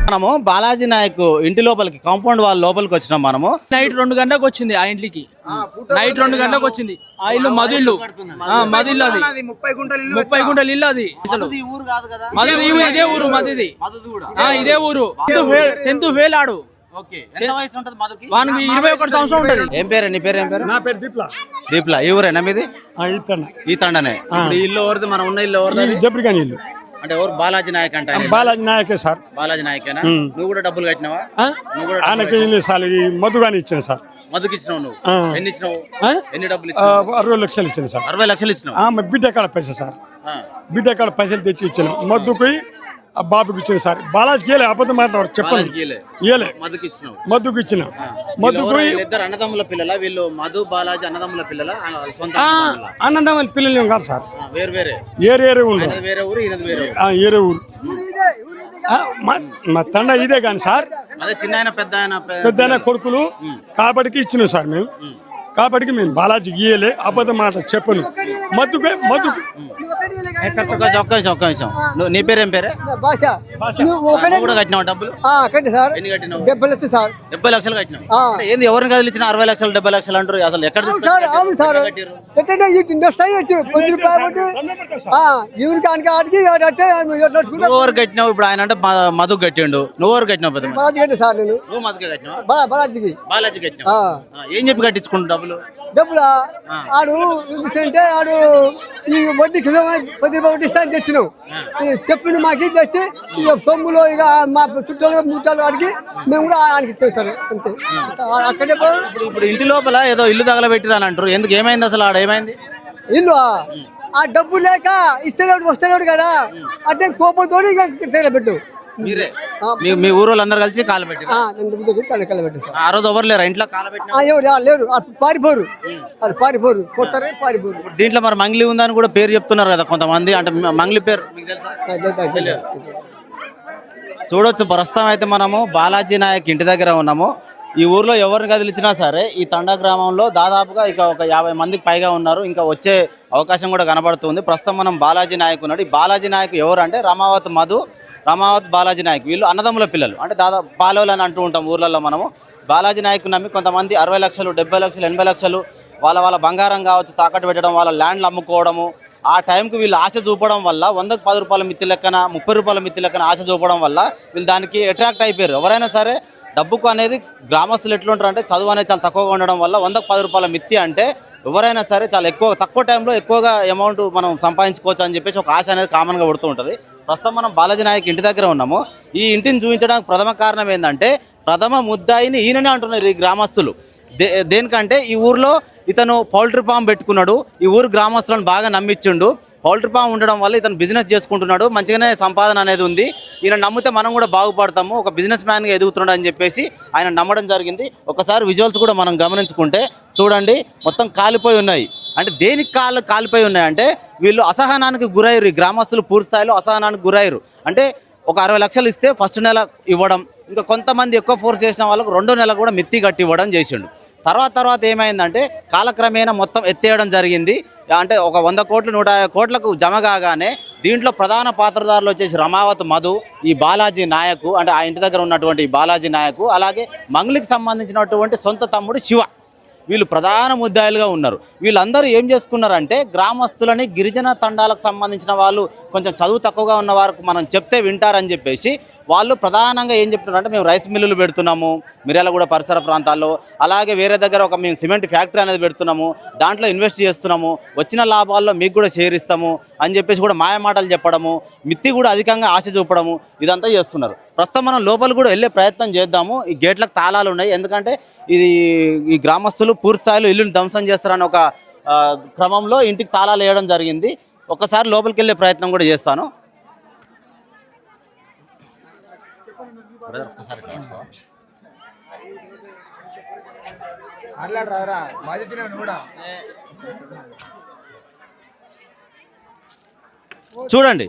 మనము బాలాజీ నాయక్ ఇంటి లోపలికి కాంపౌండ్ వాళ్ళ లోపలికి వచ్చినాం. మనము నైట్ 2 గంటలకు వచ్చింది ఆ ఇంటికి. నైట్ 2 గంటలకు వచ్చింది. ఆ ఇల్లు మదిల్లు, మదిల్లు అది 30 గుంటల ఇల్లు అది. అసలు మది ఇదే ఊరు, మదిది ఇదే ఊరు. 10th ఫెయిల్ ఆడు. వానికి 21 సంవత్సరం ఉంటది. ఏం పేరు? నీ పేరు ఏం పేరు? నా పేరు దీప్లా. దీప్లా. ఈ ఊరేనా మీది? ఈ తండనే. ఇల్లు ఎవరిది? మనం ఉన్న ఇల్లు ఎవరిది? జబ్రికాని ఇల్లు. అంటే ఎవరు? బాలాజీ నాయక్ అంటే బాలాజీ నాయకే సార్. బాలాజీ నాయకేనా? నువ్వు కూడా డబ్బులు కట్టినావా? ఆయనకి సార్ మధుగాని ఇచ్చాను సార్. మధుకి ఇచ్చినావు నువ్వు? ఎన్ని ఇచ్చినావు? ఎన్ని డబ్బులు ఇచ్చినావు? 60 లక్షలు ఇచ్చాను సార్. 60 లక్షలు ఇచ్చినావు? బిడ్డ కాడ పైసా సార్. బిడ్డ కాడ పైసలు తెచ్చి ఇచ్చాను. మధుకి బాబుకి ఇచ్చాను సార్. బాలాజీకి ఇయ్యలే, అబద్ధం మాట్లాడు చెప్పండి. ఇయ్యలే, మధుకి ఇచ్చిన. మధుకు ఇద్దరు అన్నదమ్ముల పిల్లల వీళ్ళు? మధు బాలాజీ అన్నదమ్ముల పిల్లల? అన్నదమ్ముల పిల్లలు ఏం కాదు సార్. వేరు వేరే ఏరే ఊరు. వేరే ఊరు, ఏరే ఊరు. మా తండ ఇదే కానీ సార్. అదే చిన్న పెద్ద కొడుకులు కాబట్టికి ఇచ్చినాం సార్. మేము కాబట్టికి మేము బాలాజీకి ఇయ్యలే, అబద్ధం మాట చెప్పను. మధు ఒక్క నిమిషం. నీ పేరు ఏం పేరే? కట్టినావు డబ్బులు? సార్. ఎన్ని కట్టినావు? 70 లక్షలు సార్. 70 లక్షలు కట్టినావు. ఏంది ఎవరిని కదిలిచ్చిన 60 లక్షలు 70 లక్షలు అంటారు? అసలు ఎక్కడ ఎవరు కట్టినావు? ఇప్పుడు ఆయన అంటే మధు కట్టిండు, నువ్వు ఎవరు కట్టినావు? సార్ నేను. నువ్వు మధుకి కట్టినావు? బాలాజీకి కట్టినావు. ఏం చెప్పి కట్టించుకుంటు డబ్బులు? ఆడు అంటే ఆడు ఈ వడ్డీకి 10 రూపాయలు వడ్డీ ఇస్తా అని తెచ్చినావు. చెప్పిండు మాకు తెచ్చి ఇక సొమ్ములో ఇక మా చుట్టాలు ముట్టాలు వాడికి మేము కూడా ఆయనకి ఇచ్చాం సార్. అంతే. అక్కడే ఇప్పుడు ఇంటి లోపల ఏదో ఇల్లు తగలబెట్టిరని అంటారు. ఎందుకు? ఏమైంది అసలు? ఆడ ఏమైంది? ఇల్లు ఆ డబ్బు లేక ఇస్తలేడు, వస్తలేడు కదా. అంటే కోపంతో ఇక తగలబెట్టు. మీ ఊరు వాళ్ళందరూ కలిసి కాలబెట్టి ఆ రోజు ఎవరు లేరా ఇంట్లో? లేరు, పారిపోరు. అది పారిపోరు, కొట్టారే పారిపోరు. దీంట్లో మరి మంగ్లీ ఉందని కూడా పేరు చెప్తున్నారు కదా కొంతమంది. అంటే మంగ్లీ పేరు మీకు తెలుసా? చూడొచ్చు. ప్రస్తుతం అయితే మనము బాలాజీ నాయక్ ఇంటి దగ్గర ఉన్నాము. ఈ ఊర్లో ఎవరిని కదిలిచ్చినా సరే ఈ తండా గ్రామంలో దాదాపుగా ఇక ఒక 50 మందికి పైగా ఉన్నారు. ఇంకా వచ్చే అవకాశం కూడా కనబడుతుంది. ప్రస్తుతం మనం బాలాజీ నాయక్ ఉన్నాడు. ఈ బాలాజీ నాయక్ ఎవరు అంటే రమావత్ మధు, రమావత్ బాలాజీ నాయక్. వీళ్ళు అన్నదమ్ముల పిల్లలు. అంటే దాదాపు పాలోలు అని అంటూ ఉంటాం ఊర్లలో మనము. బాలాజీ నాయక్ నమ్మి కొంతమంది 60 లక్షలు 70 లక్షలు 80 లక్షలు వాళ్ళ బంగారం కావచ్చు తాకట్టు పెట్టడం, వాళ్ళ ల్యాండ్లు అమ్ముకోవడము. ఆ టైంకి వీళ్ళు ఆశ చూపడం వల్ల 100కు 10 రూపాయల మిత్తి లెక్కన 30 రూపాయల మిత్తి లెక్కన ఆశ చూపడం వల్ల వీళ్ళు దానికి అట్రాక్ట్ అయిపోయారు. ఎవరైనా సరే డబ్బుకు అనేది గ్రామస్తులు ఎట్లుంటారు అంటే చదువు అనేది చాలా తక్కువగా ఉండడం వల్ల 100కు 10 రూపాయల మిత్తి అంటే ఎవరైనా సరే చాలా తక్కువ టైంలో ఎక్కువగా అమౌంట్ మనం సంపాదించుకోవచ్చు అని చెప్పేసి ఒక ఆశ అనేది కామన్గా పడుతూ ఉంటుంది. ప్రస్తుతం మనం బాలాజీ నాయక్ ఇంటి దగ్గర ఉన్నాము. ఈ ఇంటిని చూపించడానికి ప్రథమ కారణం ఏంటంటే ప్రథమ ముద్దాయిని ఈయననే అంటున్నారు ఈ గ్రామస్తులు. దేనికంటే ఈ ఊర్లో ఇతను పౌల్ట్రీ ఫామ్ పెట్టుకున్నాడు. ఈ ఊరు గ్రామస్తులను బాగా నమ్మించిండు. పౌల్ట్రీ ఫామ్ ఉండడం వల్ల ఇతను బిజినెస్ చేసుకుంటున్నాడు. మంచిగానే సంపాదన అనేది ఉంది. ఈయన నమ్మితే మనం కూడా బాగుపడతాము, ఒక బిజినెస్ మ్యాన్గా ఎదుగుతున్నాడు అని చెప్పేసి ఆయన నమ్మడం జరిగింది. ఒకసారి విజువల్స్ కూడా మనం గమనించుకుంటే చూడండి, మొత్తం కాలిపోయి ఉన్నాయి. అంటే దేనికి కాలిపోయి ఉన్నాయంటే వీళ్ళు అసహనానికి గురయ్యారు. ఈ గ్రామస్తులు పూర్తి స్థాయిలో అసహనానికి గురయ్యారు. అంటే ఒక 60 లక్షలు ఇస్తే ఫస్ట్ నెల ఇవ్వడం, ఇంకా కొంతమంది ఎక్కువ ఫోర్స్ చేసిన వాళ్ళకు 2వ నెల కూడా మిత్తి కట్టి ఇవ్వడం చేసిండు. తర్వాత ఏమైందంటే కాలక్రమేణా మొత్తం ఎత్తేయడం జరిగింది. అంటే ఒక 100 కోట్లు 150 కోట్లకు జమ కాగానే దీంట్లో ప్రధాన పాత్రధారులు వచ్చేసి రమావత్ మధు, ఈ బాలాజీ నాయక్ అంటే ఆ ఇంటి దగ్గర ఉన్నటువంటి బాలాజీ నాయక్, అలాగే మంగ్లీకి సంబంధించినటువంటి సొంత తమ్ముడు శివ, వీళ్ళు ప్రధాన ముద్దాయిలుగా ఉన్నారు. వీళ్ళందరూ ఏం చేసుకున్నారంటే గ్రామస్తులని గిరిజన తండాలకు సంబంధించిన వాళ్ళు కొంచెం చదువు తక్కువగా ఉన్న వారికి మనం చెప్తే వింటారని చెప్పేసి వాళ్ళు ప్రధానంగా ఏం చెప్తున్నారంటే మేము రైస్ మిల్లులు పెడుతున్నాము మిర్యాలగూడ పరిసర ప్రాంతాల్లో, అలాగే వేరే దగ్గర మేము సిమెంట్ ఫ్యాక్టరీ అనేది పెడుతున్నాము, దాంట్లో ఇన్వెస్ట్ చేస్తున్నాము, వచ్చిన లాభాల్లో మీకు కూడా షేర్ ఇస్తాము అని చెప్పేసి కూడా మాయమాటలు చెప్పడము, మిత్తి కూడా అధికంగా ఆశ చూపడము, ఇదంతా చేస్తున్నారు. ప్రస్తుతం మనం లోపల కూడా వెళ్ళే ప్రయత్నం చేద్దాము. ఈ గేట్లకు తాళాలు ఉన్నాయి. ఎందుకంటే ఈ గ్రామస్తులు పూర్తి స్థాయిలో ఇల్లుని ధ్వంసం చేస్తారని ఒక క్రమంలో ఇంటికి తాళాలు వేయడం జరిగింది. ఒకసారి లోపలికి వెళ్ళే ప్రయత్నం కూడా చేస్తాను. చూడండి,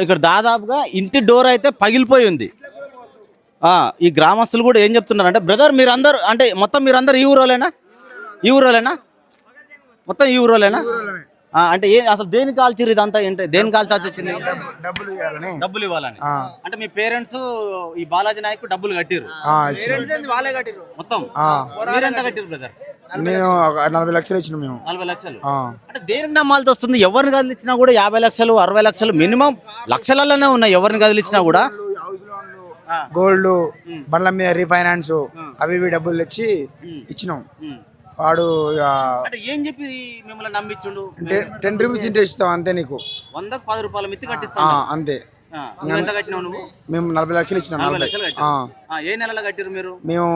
ఇక్కడ దాదాపుగా ఇంటి డోర్ అయితే పగిలిపోయి ఉంది. ఈ గ్రామస్తులు కూడా ఏం చెప్తున్నారంటే బ్రదర్ మీరందరూ అంటే మొత్తం మీరందరూ ఈ ఊరోలేనా? మొత్తం ఈ ఊరోలేనా? అంటే అసలు దేనికి కాల్చిర్రు ఇదంతా ఏంటి దేనికి కాల్చాల్సి వచ్చింది డబ్బులు ఇవ్వాలని డబ్బులు ఇవ్వాలని అంటే మీ పేరెంట్స్ ఈ బాలాజీ నాయక్ డబ్బులు కట్టిరు వాళ్ళే కట్టిరు మొత్తం మీరెంత కట్టిరు బ్రదర్ మేము 40 లక్షలు ఇచ్చినాం మేము 40 లక్షలు అంటే దేనికి నమ్మాల్సి వస్తుంది ఎవరిని కదిలిచ్చినా కూడా 50 లక్షలు 60 లక్షలు మినిమం లక్షలలోనే ఉన్నాయి ఎవరిని కదిలిచ్చినా కూడా గోల్డ్ బండ్ల మీద రీఫైనాన్స్ అవి ఇవి డబ్బులు తెచ్చి ఇచ్చినాం వాడు అంటే ఏం చెప్పి మిమ్మల్ని నమ్మించుండు 10 రూపీస్ ఇంట్రెస్ట్ ఇస్తాం అంతే నీకు 100కు 10 రూపాయల మిత్తి కట్టిస్తాను అంతే నువ్వు ఎంత కట్టినావు నువ్వు మేము 40 లక్షలు ఇచ్చినాం 40 లక్షలు కట్టారు ఏ నెలలో కట్టిరు మీరు మేము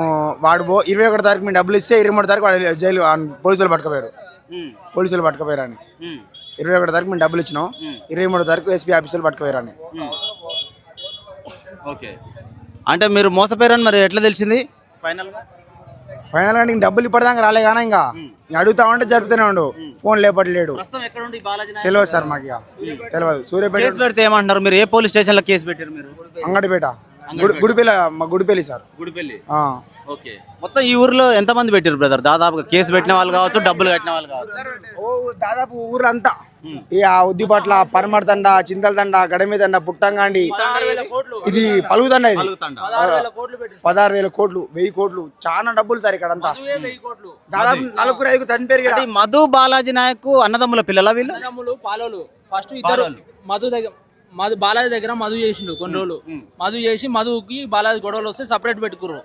వాడు 21 తారీఖు మేము డబ్బులు ఇస్తే 23 తారీఖు వాడు జైలు పోలీసులు పట్టుకుపోయారు పోలీసులు పట్టుకుపోయారు అని 21 తారీఖు మేము డబ్బులు ఇచ్చినాం 23 తారీఖు ఎస్పీ ఆఫీసులు పట్టుకుపోయారు అని ఓకే అంటే మీరు మోసపోయారని మరి ఎట్లా తెలిసింది ఫైనల్ గా నీకు డబ్బులు ఇప్పటిదాకా రాలే కానీ ఇంకా అడుగుతా ఉంటే జరుపుతూనే ఉండు ఫోన్ లేపట్లేడు తెలియదు సార్ మాకు ఇక తెలియదు సూర్యాపేట కేసు పెడితే ఏమంటున్నారు మీరు ఏ పోలీస్ స్టేషన్ లో కేసు పెట్టారు మీరు అంగడిపేట గుడిపల్లి మా గుడిపల్లి సార్ గుడిపల్లి ఓకే మొత్తం ఈ ఊర్లో ఎంత మంది పెట్టారు బ్రదర్ దాదాపుగా కేసు పెట్టిన వాళ్ళు కావచ్చు డబ్బులు కట్టిన వాళ్ళు కావచ్చు దాదాపు ఊరంతా ఈ ఉద్దిపట్ల పరమర్ తండ చింతల తండ గడమి తండ పుట్టంగాండి ఇది పలుగుతండ ఇది 16,000 కోట్లు 1000 కోట్లు చాలా డబ్బులు సార్ ఇక్కడ అంతా దాదాపు 4-5 చనిపోయారు కదా. మధు బాలాజీ నాయక్ అన్నదమ్ముల పిల్లల వీళ్ళు పాలోలు ఫస్ట్ ఇద్దరు మధు బాలాజీ దగ్గర మధు చేసిండు కొన్ని రోజులు మధు చేసి మధుకి బాలాజీ గొడవలు వస్తే సపరేట్ పెట్టుకుర్రు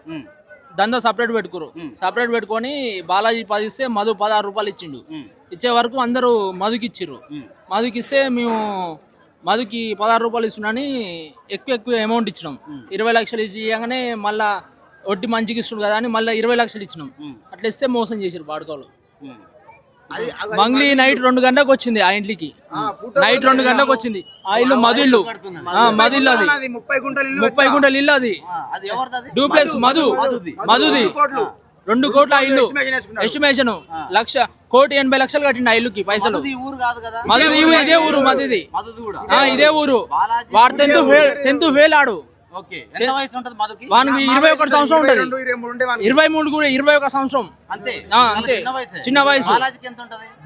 దందా సపరేట్ పెట్టుకురు సపరేట్ పెట్టుకొని బాలాజీ 10 ఇస్తే మధు 16 రూపాయలు ఇచ్చిండు ఇచ్చే వరకు అందరూ మధుకి ఇచ్చిర్రు మధుకి ఇస్తే మేము మధుకి 16 రూపాయలు ఇస్తున్నాని ఎక్కువ అమౌంట్ ఇచ్చినాం 20 లక్షలు ఇవ్వగానే మళ్ళా వడ్డీ మంచిగా ఇస్తుండు కదా అని మళ్ళీ 20 లక్షలు ఇచ్చినాం అట్లా ఇస్తే మోసం చేసారు బాడుకోలు మంగ్లీ నైట్ 2 గంటలకు వచ్చింది ఆ ఇంట్లోకి నైట్ 2 గంటలకు వచ్చింది ఆ ఇల్లు మధు ఇల్లు అది 30 గుంటల ఇల్లు అది డూప్లెక్స్ మధుది 2 కోట్ల ఆ ఇల్లు ఎస్టిమేషన్ 1,80,00,000 కట్టింది ఆ ఇల్లుకి పైసలు మధుది ఇదే ఊరు మధుది ఇదే ఊరు వాడు 10th ఫెయిల్ ఆడు వానికి 21 సంవత్సరం ఉంటది 23 కూడా 21 సంవత్సరం అంతే చిన్న వయసు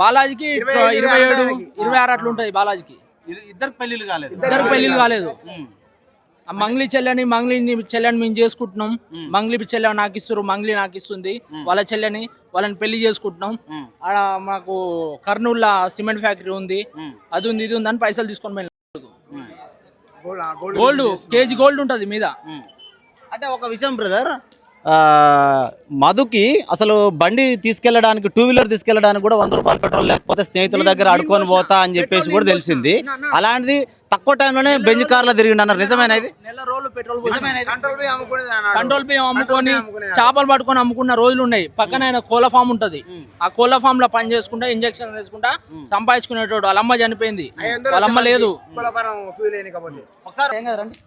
బాలాజీకి 27-26 అట్లా ఉంటది బాలాజీకి ఇద్దరు పెళ్లిళ్ళు కాలేదు ఆ మంగ్లీ చెల్లెని మేము చేసుకుంటున్నాం మంగ్లీ చెల్లె నాకు ఇస్తారు మంగ్లీ నాకు ఇస్తుంది వాళ్ళ చెల్లెని వాళ్ళని పెళ్లి చేసుకుంటున్నాం ఆడ మాకు కర్నూలులో సిమెంట్ ఫ్యాక్టరీ ఉంది అది ఉంది ఇది ఉంది అని పైసలు తీసుకొని వెళ్ళి గోల్డ్ కేజీ గోల్డ్ ఉంటది మీద అంటే ఒక విషయం బ్రదర్ మధుకి అసలు బండి తీసుకెళ్లడానికి 2 వీలర్ తీసుకెళ్లడానికి కూడా 100 రూపాయలు పెట్రోల్ లేకపోతే స్నేహితుల దగ్గర అడుకొని పోతా అని చెప్పేసి కూడా తెలిసింది అలాంటిది తక్కువ టైంలోనే బెంజ్ కార్లో తిరిగిండు అన్నారు నిజమేనా ఇది నెల రోజులు పెట్రోల్ కంట్రోల్ బియ్యం అమ్ముకొని చేపలు పట్టుకొని అమ్ముకున్న రోజులు ఉన్నాయి పక్కన ఆయన కోళ్ళ ఫామ్ ఉంటది ఆ కోళ్ళ ఫామ్ లో పని చేసుకుంటా ఇంజక్షన్ వేసుకుంటా సంపాదించుకునేటోడు వాళ్ళ అమ్మ చనిపోయింది వాళ్ళ అమ్మ లేదు ఒకసారి ఏం కదరండి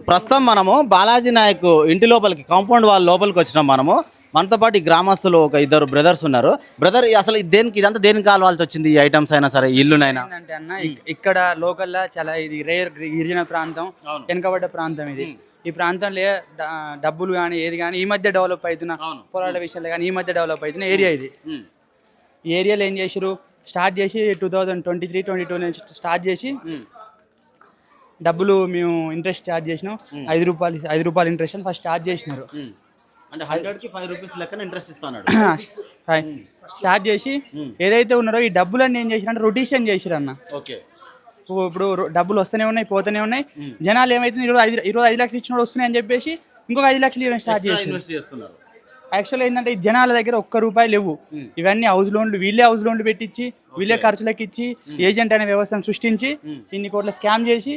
ప్రస్తుతం మనము బాలాజీ నాయక్ ఇంటి లోపలికి కాంపౌండ్ వాళ్ళ లోపలికి వచ్చినాం మనతో పాటు ఈ గ్రామస్తులు ఒక 2 బ్రదర్స్ ఉన్నారు బ్రదర్ అసలు ఇదంతా దేనికి కావాల్సి వచ్చింది ఈ ఐటమ్స్ అయినా సరే ఇల్లునైనా అంటే అన్న ఇక్కడ లోకల్లో చాలా ఇది రేర్ గిరిజన ప్రాంతం వెనుకబడ్డ ప్రాంతం ఇది ఈ ప్రాంతంలో డబ్బులు కానీ ఏది కానీ ఈ మధ్య డెవలప్ అవుతున్న పొలాల విషయాలు కానీ ఈ మధ్య డెవలప్ అవుతున్న ఏరియా ఇది ఈ ఏరియాలో ఏం చేసారు స్టార్ట్ చేసి 2023-22 నుంచి స్టార్ట్ చేసి డబ్బులు మేము ఇంట్రెస్ట్ స్టార్ట్ చేసినాం 5 రూపాయలు ఇంట్రెస్ట్ అని ఫస్ట్ స్టార్ట్ చేసినారు అంటే 100కి 5 రూపీస్ లెక్కన ఇంట్రెస్ట్ ఇస్తున్నాడు స్టార్ట్ చేసి ఏదైతే ఉన్నారో ఈ డబ్బులన్నీ ఏం చేసిరంటే రొటేషన్ చేసిరు అన్న ఓకే ఇప్పుడు డబ్బులు వస్తూనే ఉన్నాయి పోతూనే ఉన్నాయి జనాలు ఏమైతుంది 25 లక్షలు ఇచ్చినోడు వస్తున్నాయి అని చెప్పేసి ఇంకొక 5 లక్షలు ఇవ్వడం స్టార్ట్ చేస్తున్నారు యాక్చువల్ ఏంటంటే జనాల దగ్గర ₹1 లేవు ఇవన్నీ హౌస్ లోన్లు వీళ్ళే హౌస్ లోన్లు పెట్టించి వీళ్ళే ఖర్చులకు ఇచ్చి ఏజెంట్ అనే వ్యవస్థను సృష్టించి ఇన్ని కోట్ల స్కామ్ చేసి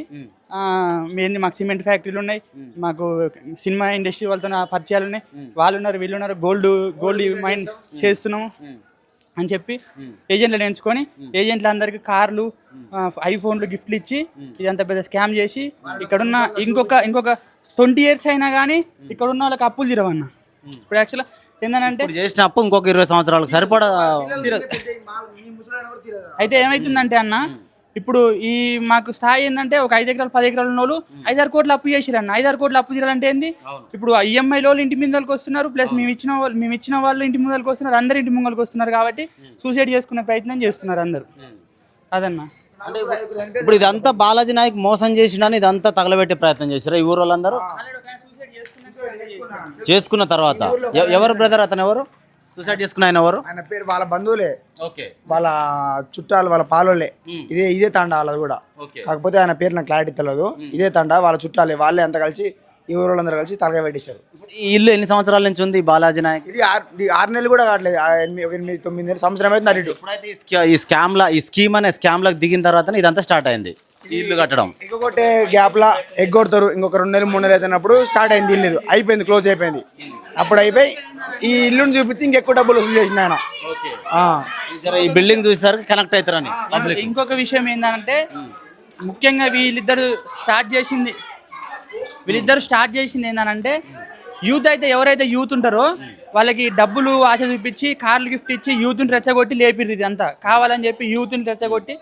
మాకు సిమెంట్ ఫ్యాక్టరీలు ఉన్నాయి మాకు సినిమా ఇండస్ట్రీ వాళ్ళతో పరిచయాలు ఉన్నాయి వాళ్ళు ఉన్నారు వీళ్ళు ఉన్నారు గోల్డ్ మైన్ చేస్తున్నాము అని చెప్పి ఏజెంట్లను ఎంచుకొని ఏజెంట్లు అందరికి కార్లు ఐఫోన్లు గిఫ్ట్లు ఇచ్చి ఇదంతా పెద్ద స్కామ్ చేసి ఇక్కడున్న ఇంకొక 20 years అయినా కానీ ఇక్కడ ఉన్న వాళ్ళకి అప్పులు తీరవన్న ఇప్పుడు యాక్చువల్ ఏంటంటే చేసిన అప్పు ఇంకొక 20 సంవత్సరాలకు సరిపడా అయితే ఏమైతుందంటే అన్న ఇప్పుడు ఈ మాకు స్థాయి ఏంటంటే ఒక 5 ఎకరాలు 10 ఎకరాలు ఉన్న వాళ్ళు 5-6 కోట్లు అప్పు చేసిరన్న. 5-6 కోట్లు అప్పు తీరాలంటే ఏంది? ఇప్పుడు ఈఎంఐ లో ఇంటి ముందరికి వస్తున్నారు, ప్లస్ మేము ఇచ్చిన వాళ్ళు ఇంటి ముందరికి వస్తున్నారు, అందరు ఇంటి ముందరికి వస్తున్నారు కాబట్టి సూసైడ్ చేసుకునే ప్రయత్నం చేస్తున్నారు అందరు. అదన్నా. ఇప్పుడు ఇదంతా బాలాజీ నాయక్ మోసం చేసినని ఇదంతా తగలబెట్టే ప్రయత్నం చేశారు ఈ ఊరు వాళ్ళందరూ చేసుకున్న తర్వాత. ఎవరు బ్రదర్ అతను? ఎవరు సూసైడ్ చేసుకున్న ఆయన? ఎవరు? ఆయన పేరు వాళ్ళ బంధువులే, ఓకే, వాళ్ళ చుట్టాలు, వాళ్ళ పాలోళ్ళే. ఇదే తండ వాళ్ళది కూడా. కాకపోతే ఆయన పేరు నాకు క్లారిటీ తెలియదు. ఇదే తండ వాళ్ళ చుట్టాలే, వాళ్ళే అంతా కలిసి ఈ ఊరు వాళ్ళందరూ కలిసి తలగా పెట్టేశారు. ఈ ఇల్లు ఎన్ని సంవత్సరాల నుంచి ఉంది బాలాజీ నాయక్? ఇది 6 నెలలు కూడా కావట్లేదు, 8-9 సంవత్సరం అయితే నరిడు. ఎప్పుడైతే ఈ స్కీమ్ అనే స్కామ్ లకు దిగిన తర్వాత ఇదంతా స్టార్ట్ అయింది ఈ ఇల్లు కట్టడం. ఇంకొకటి గ్యాప్ లా ఎగ్గొడతారు, ఇంకొక 2 నెలలు 3 నెలలు అయినప్పుడు స్టార్ట్ అయింది. ఇల్లు అయిపోయింది, క్లోజ్ అయిపోయింది. అప్పుడు అయిపోయి ఈ ఇల్లుని చూపించి ఇంకెక్కువ డబ్బులు వసూలు చేసిన ఆయన. ఈ బిల్డింగ్ చూసేసరికి కనెక్ట్ అవుతారని. ఇంకొక విషయం ఏంటంటే ముఖ్యంగా వీళ్ళిద్దరు స్టార్ట్ చేసింది ఏంటంటే యూత్ అయితే ఎవరైతే యూత్ ఉంటారో వాళ్ళకి డబ్బులు ఆశ చూపించి కార్లు గిఫ్ట్ ఇచ్చి యూత్ని రెచ్చగొట్టి లేపిర్రు. ఇదంతా కావాలని చెప్పి యూత్ని రెచ్చగొట్టి